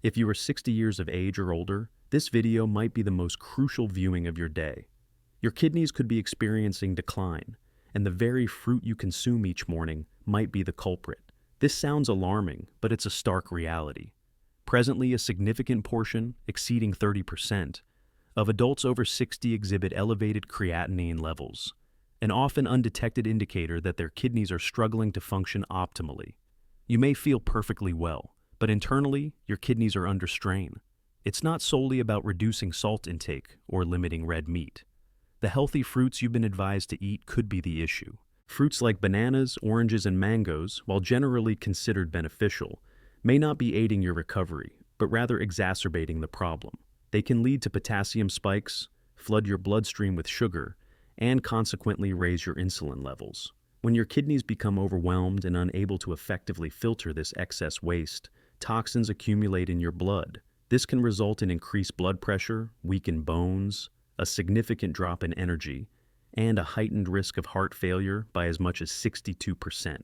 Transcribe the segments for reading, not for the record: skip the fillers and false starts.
If you are 60 years of age or older, this video might be the most crucial viewing of your day. Your kidneys could be experiencing decline, and the very fruit you consume each morning might be the culprit. This sounds alarming, but it's a stark reality. Presently, a significant portion, exceeding 30%, of adults over 60 exhibit elevated creatinine levels, an often undetected indicator that their kidneys are struggling to function optimally. You may feel perfectly well, but internally, your kidneys are under strain. It's not solely about reducing salt intake or limiting red meat. The healthy fruits you've been advised to eat could be the issue. Fruits like bananas, oranges, and mangoes, while generally considered beneficial, may not be aiding your recovery, but rather exacerbating the problem. They can lead to potassium spikes, flood your bloodstream with sugar, and consequently raise your insulin levels. When your kidneys become overwhelmed and unable to effectively filter this excess waste, toxins accumulate in your blood. This can result in increased blood pressure, weakened bones, a significant drop in energy, and a heightened risk of heart failure by as much as 62%.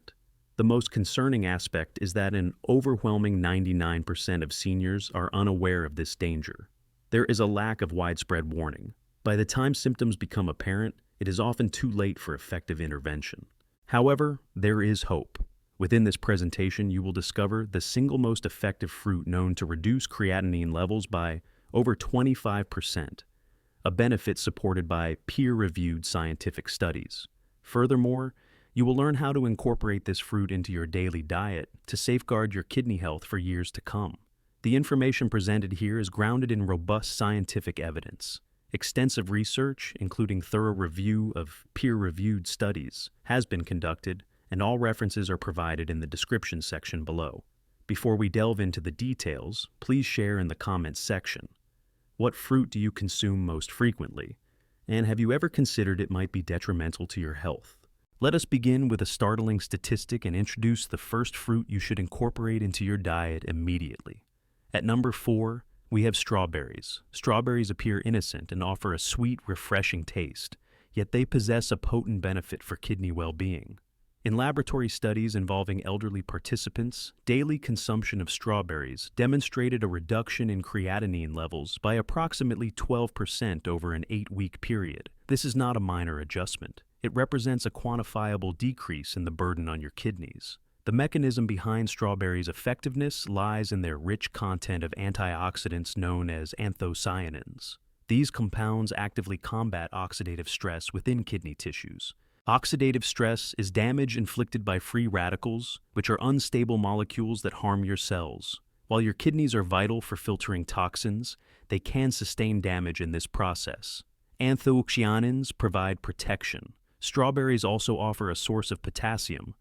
The most concerning aspect is that an overwhelming 99% of seniors are unaware of this danger. There is a lack of widespread warning. By the time symptoms become apparent, it is often too late for effective intervention. However, there is hope. Within this presentation, you will discover the single most effective fruit known to reduce creatinine levels by over 25%, a benefit supported by peer-reviewed scientific studies. Furthermore, you will learn how to incorporate this fruit into your daily diet to safeguard your kidney health for years to come. The information presented here is grounded in robust scientific evidence. Extensive research, including thorough review of peer-reviewed studies, has been conducted, and all references are provided in the description section below. Before we delve into the details, please share in the comments section. What fruit do you consume most frequently? And have you ever considered it might be detrimental to your health? Let us begin with a startling statistic and introduce the first fruit you should incorporate into your diet immediately. At number 4, we have strawberries. Strawberries appear innocent and offer a sweet, refreshing taste, yet they possess a potent benefit for kidney well-being. In laboratory studies involving elderly participants, daily consumption of strawberries demonstrated a reduction in creatinine levels by approximately 12% over an 8-week period. This is not a minor adjustment. It represents a quantifiable decrease in the burden on your kidneys. The mechanism behind strawberries' effectiveness lies in their rich content of antioxidants known as anthocyanins. These compounds actively combat oxidative stress within kidney tissues. Oxidative stress is damage inflicted by free radicals, which are unstable molecules that harm your cells. While your kidneys are vital for filtering toxins, they can sustain damage in this process. Anthocyanins provide protection. Strawberries also offer a source of potassium,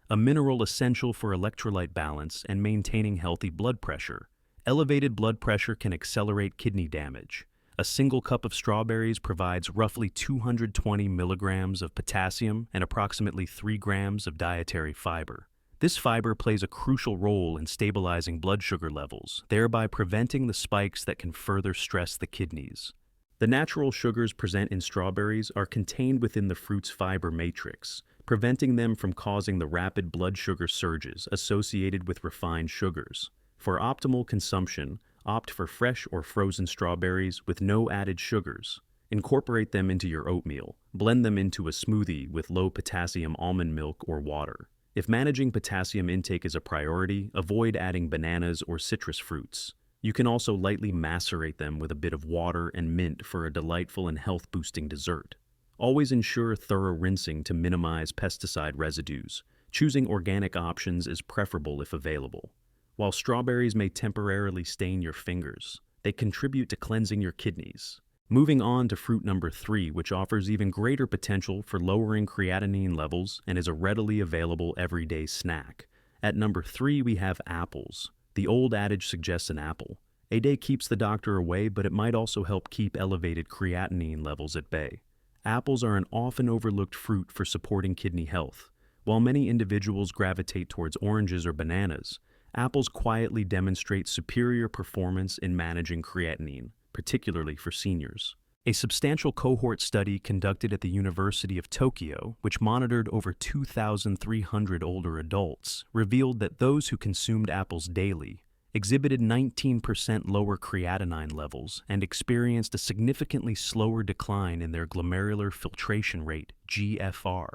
a mineral essential for electrolyte balance and maintaining healthy blood pressure. Elevated blood pressure can accelerate kidney damage. A single cup of strawberries provides roughly 220 milligrams of potassium and approximately 3 grams of dietary fiber. This fiber plays a crucial role in stabilizing blood sugar levels, thereby preventing the spikes that can further stress the kidneys. The natural sugars present in strawberries are contained within the fruit's fiber matrix, preventing them from causing the rapid blood sugar surges associated with refined sugars. For optimal consumption, opt for fresh or frozen strawberries with no added sugars. Incorporate them into your oatmeal. Blend them into a smoothie with low potassium almond milk or water. If managing potassium intake is a priority, avoid adding bananas or citrus fruits. You can also lightly macerate them with a bit of water and mint for a delightful and health-boosting dessert. Always ensure thorough rinsing to minimize pesticide residues. Choosing organic options is preferable if available. While strawberries may temporarily stain your fingers, they contribute to cleansing your kidneys. Moving on to fruit number 3, which offers even greater potential for lowering creatinine levels and is a readily available everyday snack. At number 3, we have apples. The old adage suggests an apple. A day keeps the doctor away, but it might also help keep elevated creatinine levels at bay. Apples are an often overlooked fruit for supporting kidney health. While many individuals gravitate towards oranges or bananas, apples quietly demonstrate superior performance in managing creatinine, particularly for seniors. A substantial cohort study conducted at the University of Tokyo, which monitored over 2,300 older adults, revealed that those who consumed apples daily exhibited 19% lower creatinine levels and experienced a significantly slower decline in their glomerular filtration rate, GFR,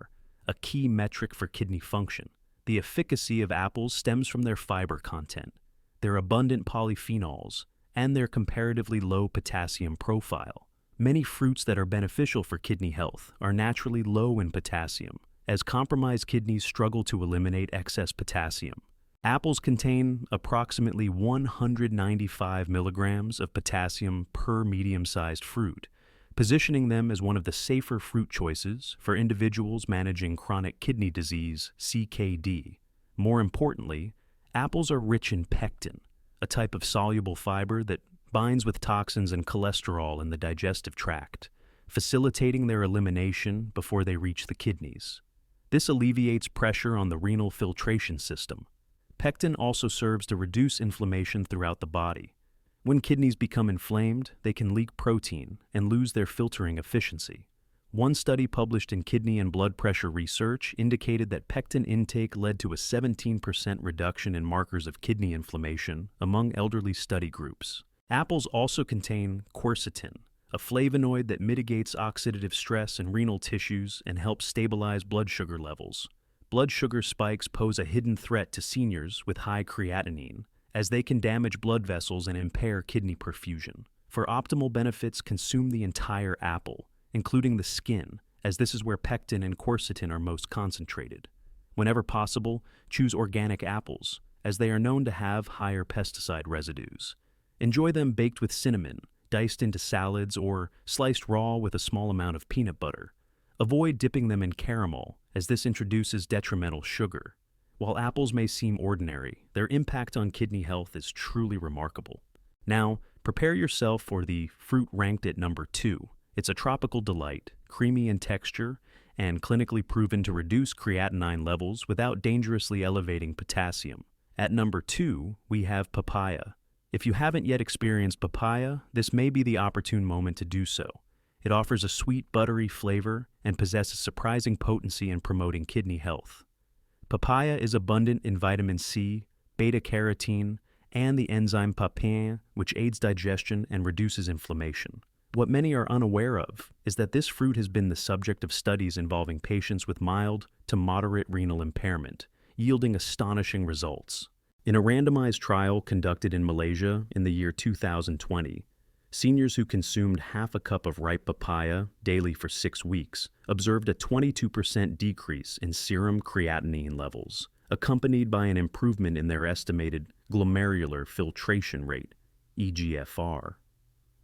a key metric for kidney function. The efficacy of apples stems from their fiber content, their abundant polyphenols, and their comparatively low potassium profile. Many fruits that are beneficial for kidney health are naturally low in potassium, as compromised kidneys struggle to eliminate excess potassium. Apples contain approximately 195 milligrams of potassium per medium-sized fruit, positioning them as one of the safer fruit choices for individuals managing chronic kidney disease, CKD. More importantly, apples are rich in pectin, a type of soluble fiber that binds with toxins and cholesterol in the digestive tract, facilitating their elimination before they reach the kidneys. This alleviates pressure on the renal filtration system. Pectin also serves to reduce inflammation throughout the body. When kidneys become inflamed, they can leak protein and lose their filtering efficiency. One study published in Kidney and Blood Pressure Research indicated that pectin intake led to a 17% reduction in markers of kidney inflammation among elderly study groups. Apples also contain quercetin, a flavonoid that mitigates oxidative stress in renal tissues and helps stabilize blood sugar levels. Blood sugar spikes pose a hidden threat to seniors with high creatinine, as they can damage blood vessels and impair kidney perfusion. For optimal benefits, consume the entire apple, including the skin, as this is where pectin and quercetin are most concentrated. Whenever possible, choose organic apples, as they are known to have higher pesticide residues. Enjoy them baked with cinnamon, diced into salads, or sliced raw with a small amount of peanut butter. Avoid dipping them in caramel, as this introduces detrimental sugar. While apples may seem ordinary, their impact on kidney health is truly remarkable. Now, prepare yourself for the fruit ranked at number 2. It's a tropical delight, creamy in texture, and clinically proven to reduce creatinine levels without dangerously elevating potassium. At number 2, we have papaya. If you haven't yet experienced papaya, this may be the opportune moment to do so. It offers a sweet, buttery flavor and possesses surprising potency in promoting kidney health. Papaya is abundant in vitamin C, beta-carotene, and the enzyme papain, which aids digestion and reduces inflammation. What many are unaware of is that this fruit has been the subject of studies involving patients with mild to moderate renal impairment, yielding astonishing results. In a randomized trial conducted in Malaysia in the year 2020, seniors who consumed half a cup of ripe papaya daily for 6 weeks observed a 22% decrease in serum creatinine levels, accompanied by an improvement in their estimated glomerular filtration rate, eGFR.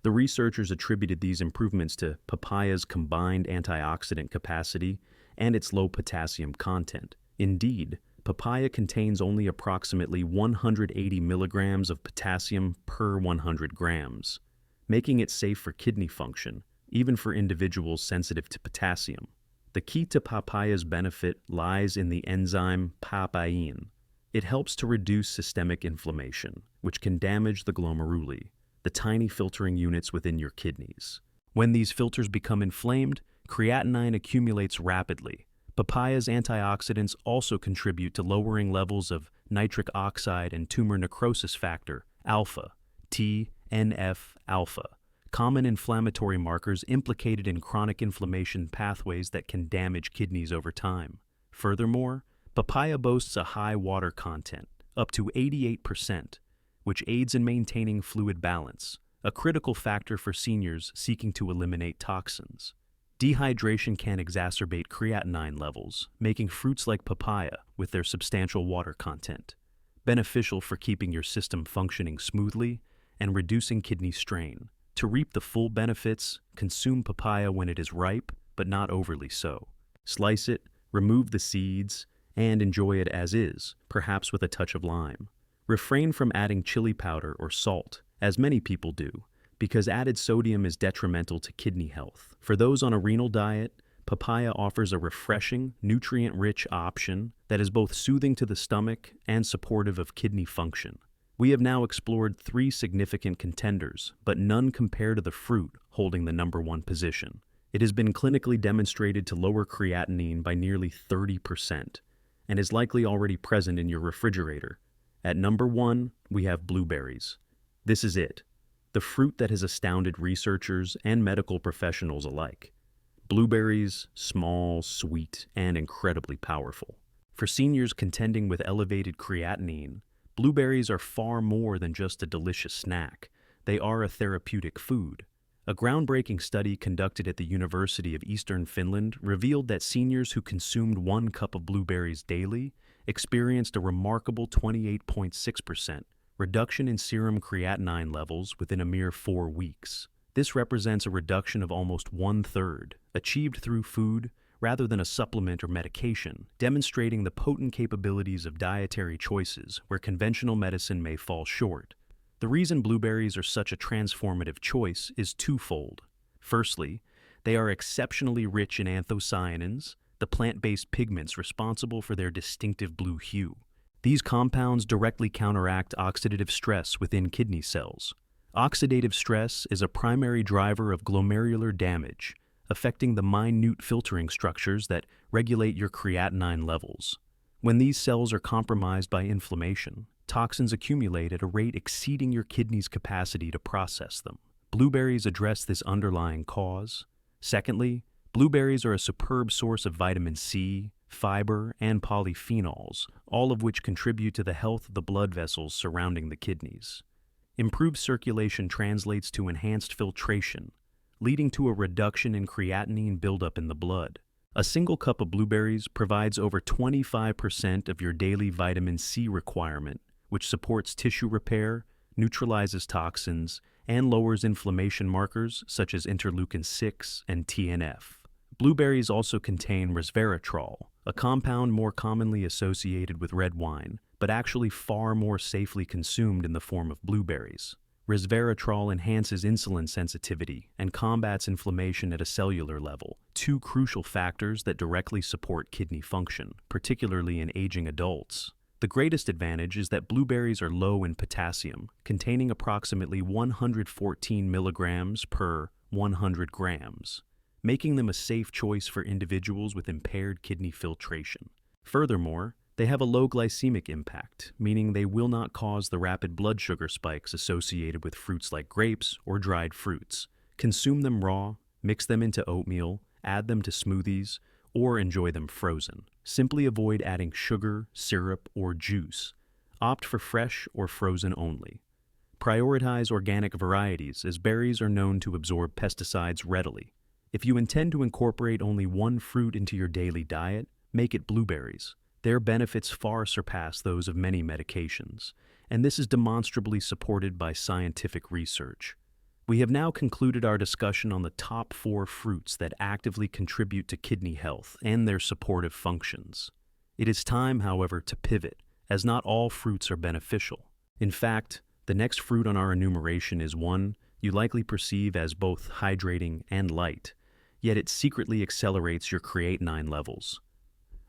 The researchers attributed these improvements to papaya's combined antioxidant capacity and its low potassium content. Indeed, papaya contains only approximately 180 milligrams of potassium per 100 grams, making it safe for kidney function, even for individuals sensitive to potassium. The key to papaya's benefit lies in the enzyme papain. It helps to reduce systemic inflammation, which can damage the glomeruli, the tiny filtering units within your kidneys. When these filters become inflamed, creatinine accumulates rapidly. Papaya's antioxidants also contribute to lowering levels of nitric oxide and tumor necrosis factor, alpha, TNF-alpha, common inflammatory markers implicated in chronic inflammation pathways that can damage kidneys over time. Furthermore, papaya boasts a high water content, up to 88%, which aids in maintaining fluid balance, a critical factor for seniors seeking to eliminate toxins. Dehydration can exacerbate creatinine levels, making fruits like papaya, with their substantial water content, beneficial for keeping your system functioning smoothly and reducing kidney strain. To reap the full benefits, consume papaya when it is ripe, but not overly so. Slice it, remove the seeds, and enjoy it as is, perhaps with a touch of lime. Refrain from adding chili powder or salt, as many people do, because added sodium is detrimental to kidney health. For those on a renal diet, papaya offers a refreshing, nutrient-rich option that is both soothing to the stomach and supportive of kidney function. We have now explored 3 significant contenders, but none compare to the fruit holding the number 1 position. It has been clinically demonstrated to lower creatinine by nearly 30% and is likely already present in your refrigerator. At number 1, we have blueberries. This is it, the fruit that has astounded researchers and medical professionals alike. Blueberries, small, sweet, and incredibly powerful. For seniors contending with elevated creatinine, blueberries are far more than just a delicious snack. They are a therapeutic food. A groundbreaking study conducted at the University of Eastern Finland revealed that seniors who consumed 1 cup of blueberries daily experienced a remarkable 28.6% reduction in serum creatinine levels within a mere 4 weeks. This represents a reduction of almost 1/3, achieved through food rather than a supplement or medication, demonstrating the potent capabilities of dietary choices where conventional medicine may fall short. The reason blueberries are such a transformative choice is twofold. Firstly, they are exceptionally rich in anthocyanins, the plant-based pigments responsible for their distinctive blue hue. These compounds directly counteract oxidative stress within kidney cells. Oxidative stress is a primary driver of glomerular damage, affecting the minute filtering structures that regulate your creatinine levels. When these cells are compromised by inflammation, toxins accumulate at a rate exceeding your kidney's capacity to process them. Blueberries address this underlying cause. Secondly, blueberries are a superb source of vitamin C, fiber, and polyphenols, all of which contribute to the health of the blood vessels surrounding the kidneys. Improved circulation translates to enhanced filtration, leading to a reduction in creatinine buildup in the blood. A single cup of blueberries provides over 25% of your daily vitamin C requirement, which supports tissue repair, neutralizes toxins, and lowers inflammation markers such as interleukin-6 and TNF. Blueberries also contain resveratrol, a compound more commonly associated with red wine, but actually far more safely consumed in the form of blueberries. Resveratrol enhances insulin sensitivity and combats inflammation at a cellular level, 2 crucial factors that directly support kidney function, particularly in aging adults. The greatest advantage is that blueberries are low in potassium, containing approximately 114 milligrams per 100 grams, making them a safe choice for individuals with impaired kidney filtration. Furthermore, they have a low glycemic impact, meaning they will not cause the rapid blood sugar spikes associated with fruits like grapes or dried fruits. Consume them raw, mix them into oatmeal, add them to smoothies, or enjoy them frozen. Simply avoid adding sugar, syrup, or juice. Opt for fresh or frozen only. Prioritize organic varieties, as berries are known to absorb pesticides readily. If you intend to incorporate only 1 fruit into your daily diet, make it blueberries. Their benefits far surpass those of many medications, and this is demonstrably supported by scientific research. We have now concluded our discussion on the top 4 fruits that actively contribute to kidney health and their supportive functions. It is time, however, to pivot, as not all fruits are beneficial. In fact, the next fruit on our enumeration is one you likely perceive as both hydrating and light, yet it secretly accelerates your creatinine levels.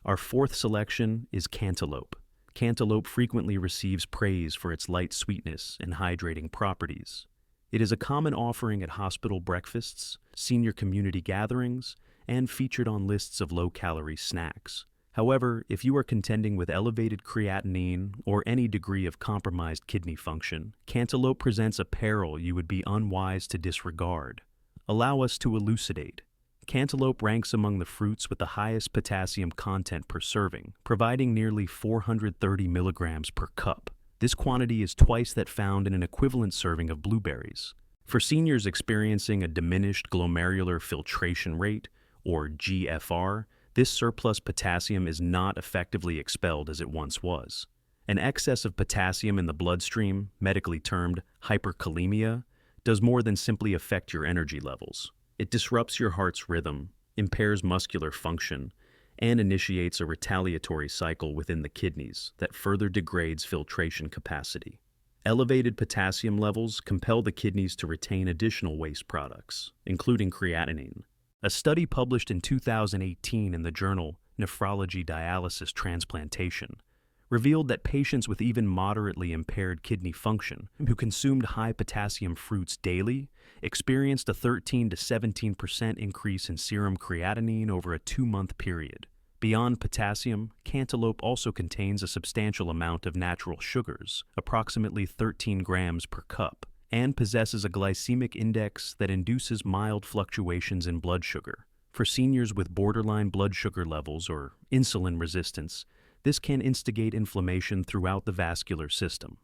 Our 4th selection is cantaloupe. Cantaloupe frequently receives praise for its light sweetness and hydrating properties. It is a common offering at hospital breakfasts, senior community gatherings, and featured on lists of low-calorie snacks. However, if you are contending with elevated creatinine or any degree of compromised kidney function, cantaloupe presents a peril you would be unwise to disregard. Allow us to elucidate. Cantaloupe ranks among the fruits with the highest potassium content per serving, providing nearly 430 milligrams per cup. This quantity is twice that found in an equivalent serving of blueberries. For seniors experiencing a diminished glomerular filtration rate, or GFR, this surplus potassium is not effectively expelled as it once was. An excess of potassium in the bloodstream, medically termed hyperkalemia, does more than simply affect your energy levels. It disrupts your heart's rhythm, impairs muscular function, and initiates a retaliatory cycle within the kidneys that further degrades filtration capacity. Elevated potassium levels compel the kidneys to retain additional waste products, including creatinine. A study published in 2018 in the journal Nephrology Dialysis Transplantation revealed that patients with even moderately impaired kidney function who consumed high potassium fruits daily experienced a 13 to 17% increase in serum creatinine over a 2-month period. Beyond potassium, cantaloupe also contains a substantial amount of natural sugars, approximately 13 grams per cup, and possesses a glycemic index that induces mild fluctuations in blood sugar. For seniors with borderline blood sugar levels or insulin resistance, this can instigate inflammation throughout the vascular system.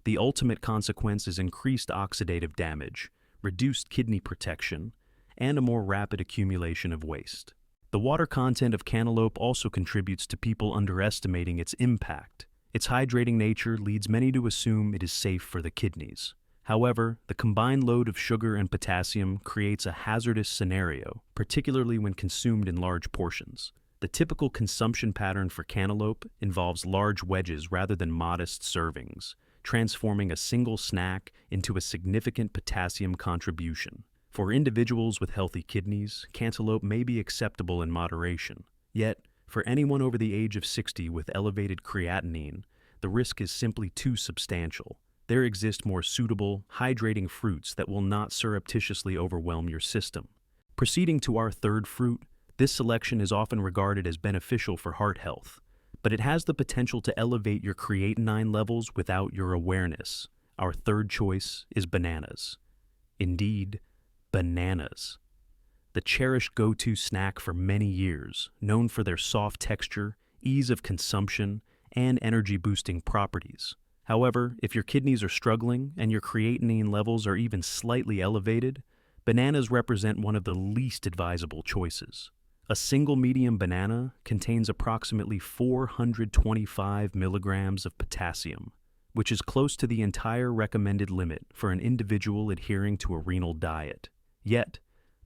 The ultimate consequence is increased oxidative damage, reduced kidney protection, and a more rapid accumulation of waste. The water content of cantaloupe also contributes to people underestimating its impact. Its hydrating nature leads many to assume it is safe for the kidneys. However, the combined load of sugar and potassium creates a hazardous scenario, particularly when consumed in large portions. The typical consumption pattern for cantaloupe involves large wedges rather than modest servings, transforming a single snack into a significant potassium contribution. For individuals with healthy kidneys, cantaloupe may be acceptable in moderation. Yet, for anyone over the age of 60 with elevated creatinine, the risk is simply too substantial. There exist more suitable, hydrating fruits that will not surreptitiously overwhelm your system. Proceeding to our third fruit, this selection is often regarded as beneficial for heart health, but it has the potential to elevate your creatinine levels without your awareness. Our third choice is bananas. Indeed, bananas. The cherished go-to snack for many years, known for their soft texture, ease of consumption, and energy-boosting properties. However, if your kidneys are struggling and your creatinine levels are even slightly elevated, bananas represent one of the least advisable choices. A single medium banana contains approximately 425 milligrams of potassium, which is close to the entire recommended limit for an individual adhering to a renal diet. Yet,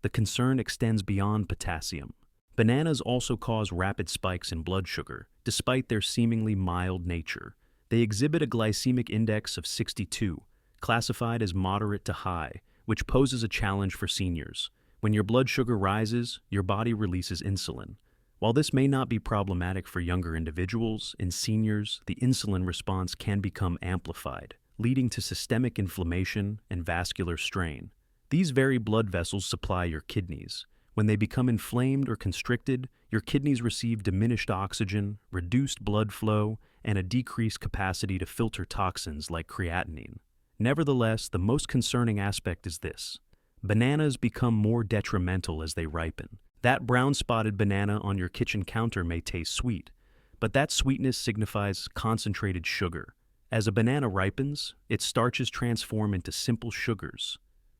the concern extends beyond potassium. Bananas also cause rapid spikes in blood sugar, despite their seemingly mild nature. They exhibit a glycemic index of 62, classified as moderate to high, which poses a challenge for seniors. When your blood sugar rises, your body releases insulin. While this may not be problematic for younger individuals, in seniors, the insulin response can become amplified, leading to systemic inflammation and vascular strain. These very blood vessels supply your kidneys. When they become inflamed or constricted, your kidneys receive diminished oxygen, reduced blood flow, and a decreased capacity to filter toxins like creatinine. Nevertheless, the most concerning aspect is this. Bananas become more detrimental as they ripen. That brown-spotted banana on your kitchen counter may taste sweet, but that sweetness signifies concentrated sugar. As a banana ripens, its starches transform into simple sugars.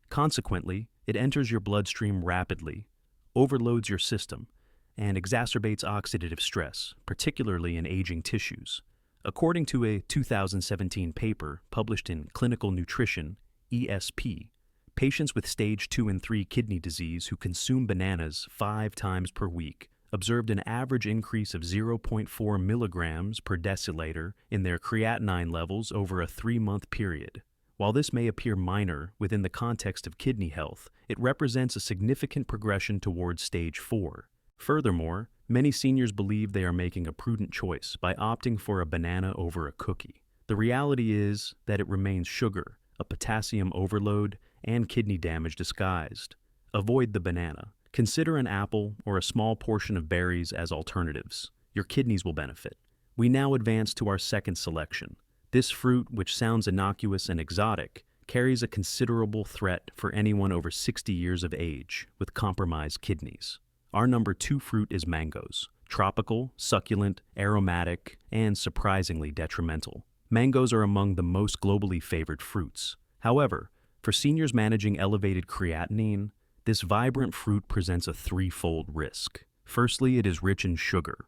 Consequently, it enters your bloodstream rapidly, overloads your system, and exacerbates oxidative stress, particularly in aging tissues. According to a 2017 paper published in Clinical Nutrition, ESP, patients with stage 2 and 3 kidney disease who consume bananas 5 times per week observed an average increase of 0.4 milligrams per deciliter in their creatinine levels over a 3-month period. While this may appear minor within the context of kidney health, it represents a significant progression towards stage 4. Furthermore, many seniors believe they are making a prudent choice by opting for a banana over a cookie. The reality is that it remains sugar, a potassium overload, and kidney damage disguised. Avoid the banana. Consider an apple or a small portion of berries as alternatives. Your kidneys will benefit. We now advance to our second selection. This fruit, which sounds innocuous and exotic, carries a considerable threat for anyone over 60 years of age with compromised kidneys. Our number 2 fruit is mangoes. Tropical, succulent, aromatic, and surprisingly detrimental. Mangoes are among the most globally favored fruits. However, for seniors managing elevated creatinine, this vibrant fruit presents a threefold risk. Firstly, it is rich in sugar.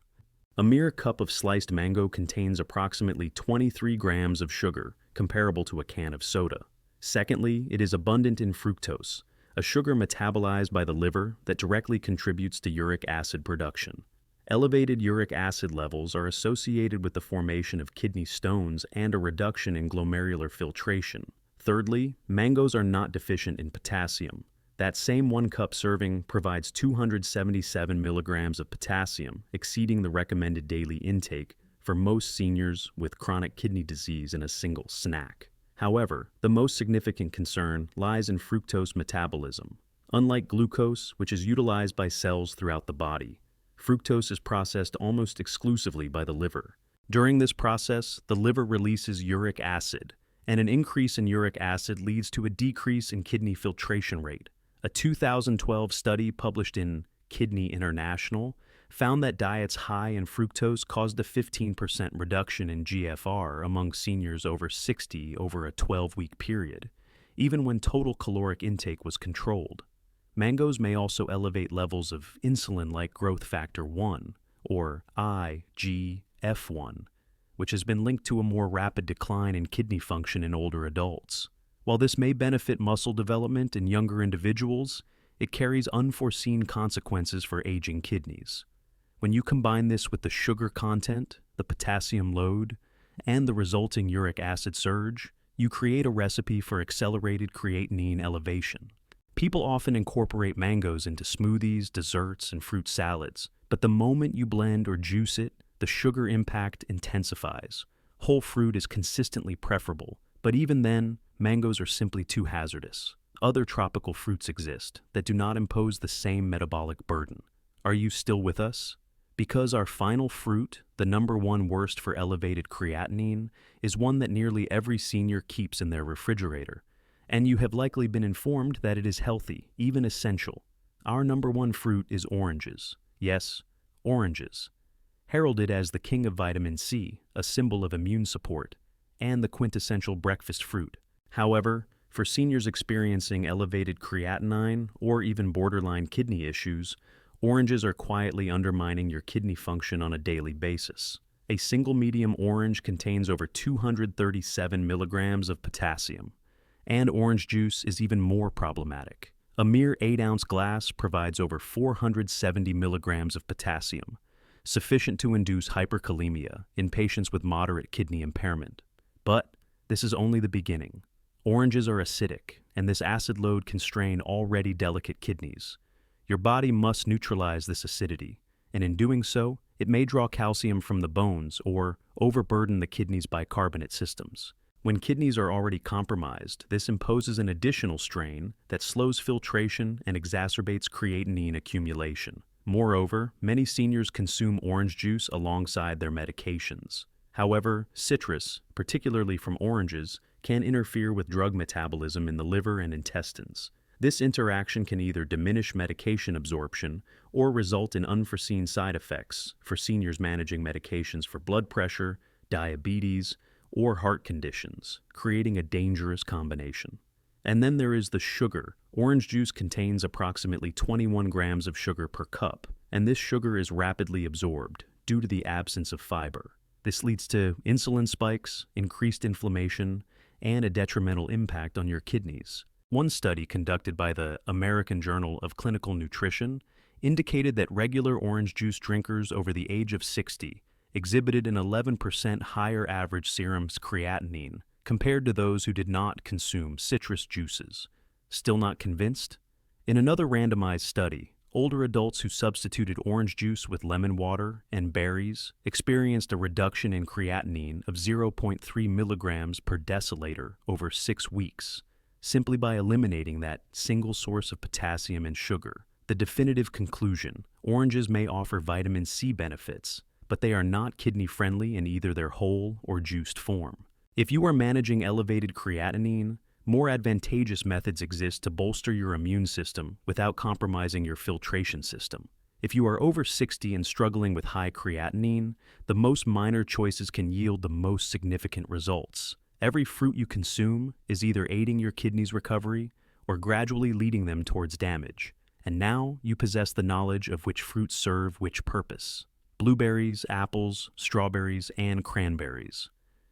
A mere cup of sliced mango contains approximately 23 grams of sugar, comparable to a can of soda. Secondly, it is abundant in fructose, a sugar metabolized by the liver that directly contributes to uric acid production. Elevated uric acid levels are associated with the formation of kidney stones and a reduction in glomerular filtration. Thirdly, mangoes are not deficient in potassium. That same 1-cup serving provides 277 milligrams of potassium, exceeding the recommended daily intake for most seniors with chronic kidney disease in a single snack. However, the most significant concern lies in fructose metabolism. Unlike glucose, which is utilized by cells throughout the body, fructose is processed almost exclusively by the liver. During this process, the liver releases uric acid, and an increase in uric acid leads to a decrease in kidney filtration rate. A 2012 study published in Kidney International found that diets high in fructose caused a 15% reduction in GFR among seniors over 60 over a 12-week period, even when total caloric intake was controlled. Mangoes may also elevate levels of insulin-like growth factor 1, or IGF-1, which has been linked to a more rapid decline in kidney function in older adults. While this may benefit muscle development in younger individuals, it carries unforeseen consequences for aging kidneys. When you combine this with the sugar content, the potassium load, and the resulting uric acid surge, you create a recipe for accelerated creatinine elevation. People often incorporate mangoes into smoothies, desserts, and fruit salads, but the moment you blend or juice it, the sugar impact intensifies. Whole fruit is consistently preferable, but even then, mangoes are simply too hazardous. Other tropical fruits exist that do not impose the same metabolic burden. Are you still with us? Because our final fruit, the number one worst for elevated creatinine, is one that nearly every senior keeps in their refrigerator. And you have likely been informed that it is healthy, even essential. Our number one fruit is oranges. Yes, oranges. Heralded as the king of vitamin C, a symbol of immune support, and the quintessential breakfast fruit. However, for seniors experiencing elevated creatinine or even borderline kidney issues, oranges are quietly undermining your kidney function on a daily basis. A single medium orange contains over 237 milligrams of potassium, and orange juice is even more problematic. A mere 8-ounce glass provides over 470 milligrams of potassium, sufficient to induce hyperkalemia in patients with moderate kidney impairment. But this is only the beginning. Oranges are acidic, and this acid load can strain already delicate kidneys. Your body must neutralize this acidity, and in doing so, it may draw calcium from the bones or overburden the kidney's bicarbonate systems. When kidneys are already compromised, this imposes an additional strain that slows filtration and exacerbates creatinine accumulation. Moreover, many seniors consume orange juice alongside their medications. However, citrus, particularly from oranges, can interfere with drug metabolism in the liver and intestines. This interaction can either diminish medication absorption or result in unforeseen side effects for seniors managing medications for blood pressure, diabetes, or heart conditions, creating a dangerous combination. And then there is the sugar. Orange juice contains approximately 21 grams of sugar per cup, and this sugar is rapidly absorbed due to the absence of fiber. This leads to insulin spikes, increased inflammation, and a detrimental impact on your kidneys. One study conducted by the American Journal of Clinical Nutrition indicated that regular orange juice drinkers over the age of 60 exhibited an 11% higher average serum creatinine compared to those who did not consume citrus juices. Still not convinced? In another randomized study, older adults who substituted orange juice with lemon water and berries experienced a reduction in creatinine of 0.3 milligrams per deciliter over 6 weeks, simply by eliminating that single source of potassium and sugar. The definitive conclusion: oranges may offer vitamin C benefits, but they are not kidney-friendly in either their whole or juiced form. If you are managing elevated creatinine, more advantageous methods exist to bolster your immune system without compromising your filtration system. If you are over 60 and struggling with high creatinine, the most minor choices can yield the most significant results. Every fruit you consume is either aiding your kidneys' recovery or gradually leading them towards damage. And now you possess the knowledge of which fruits serve which purpose. Blueberries, apples, strawberries, and cranberries.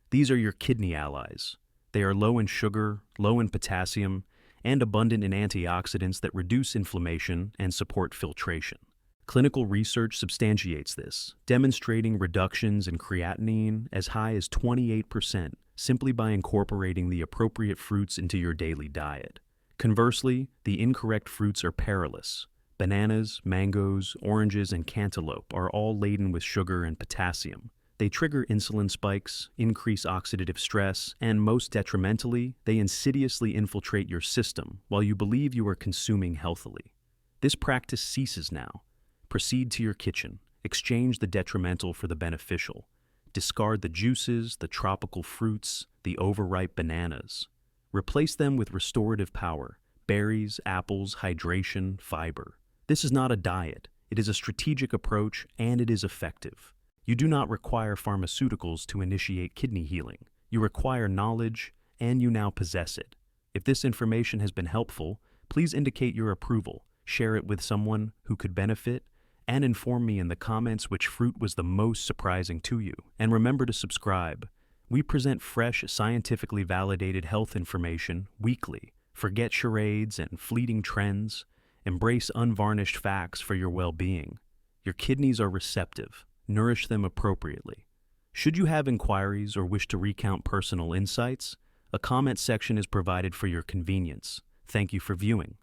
These are your kidney allies. They are low in sugar, low in potassium, and abundant in antioxidants that reduce inflammation and support filtration. Clinical research substantiates this, demonstrating reductions in creatinine as high as 28% simply by incorporating the appropriate fruits into your daily diet. Conversely, the incorrect fruits are perilous. Bananas, mangoes, oranges, and cantaloupe are all laden with sugar and potassium. They trigger insulin spikes, increase oxidative stress, and most detrimentally, they insidiously infiltrate your system while you believe you are consuming healthily. This practice ceases now. Proceed to your kitchen. Exchange the detrimental for the beneficial. Discard the juices, the tropical fruits, the overripe bananas. Replace them with restorative power, berries, apples, hydration, fiber. This is not a diet. It is a strategic approach, and it is effective. You do not require pharmaceuticals to initiate kidney healing. You require knowledge, and you now possess it. If this information has been helpful, please indicate your approval, share it with someone who could benefit, and inform me in the comments which fruit was the most surprising to you. And remember to subscribe. We present fresh, scientifically validated health information weekly. Forget charades and fleeting trends. Embrace unvarnished facts for your well-being. Your kidneys are receptive. Nourish them appropriately. Should you have inquiries or wish to recount personal insights, a comment section is provided for your convenience. Thank you for viewing.